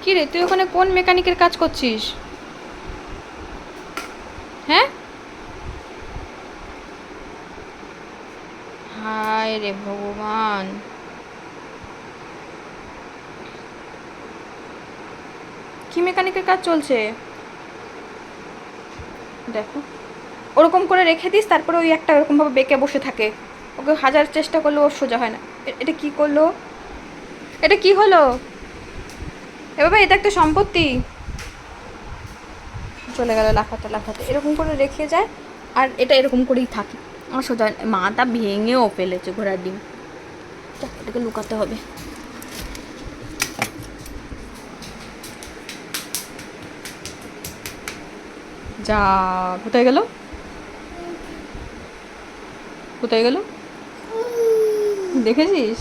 কি রে, তুই ওখানে কোন মেকানিকের কাজ করছিস? হ্যাঁ, হায় রে ভগবান। কি মেকানিকের কাজ চলছে? দেখো, ওরকম করে রেখে দিস, তারপরে ওই একটা ওরকমভাবে বেঁকে বসে থাকে। ওকে হাজার চেষ্টা করলেও ওর সোজা হয় না। এটা কি করলো? এটা কি হলো? এ বাবা, এটা একটা সম্পত্তি। চলে গেল লাফাতে লাফাতে, এরকম করে রেখে যায়। আর এটা এরকম করেই থাকে, আমার সোজা মাটা ভেঙেও ফেলেছে ঘোড়ার ডিম। এটাকে লুকাতে হবে। যা, কোথায় গেল? কোথায় গেল? দেখেছিস?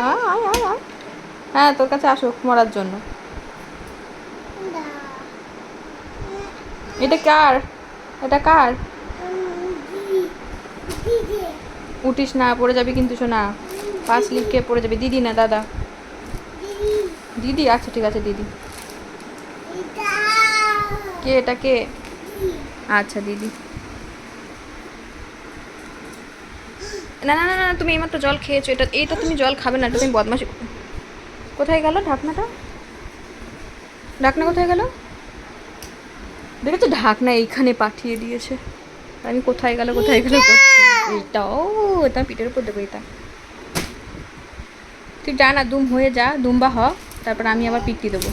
আয় আয় আয় আয়। হ্যাঁ, তোর কাছে আসুক মরার জন্য। এটা কার? এটা কার? উঠিস না, পড়ে যাবি কিন্তু শোনা। পাঁচ লিখে পড়ে যাবি। দিদি না দাদা? দিদি, আচ্ছা ঠিক আছে দিদি। কে এটা, কে? আচ্ছা দিদি। না না না না, তুমি এইমাত্র জল খেয়েছো, এটা এইটা তুমি জল খাবে না, এটা তুমি বদমাশি। কোথায় গেল ঢাকনাটা? ঢাকনা কোথায় গেল? দেখেছো, ঢাকনা এইখানে পাঠিয়ে দিয়েছে। আমি কোথায় গেল কোথায় গেল করছি। এইটা, ও এটা পিঠের উপর দেবো এটা। তুই যা না, দুম হয়ে যা, দুম্বা হ, তারপর আমি আবার পিটি দেবো।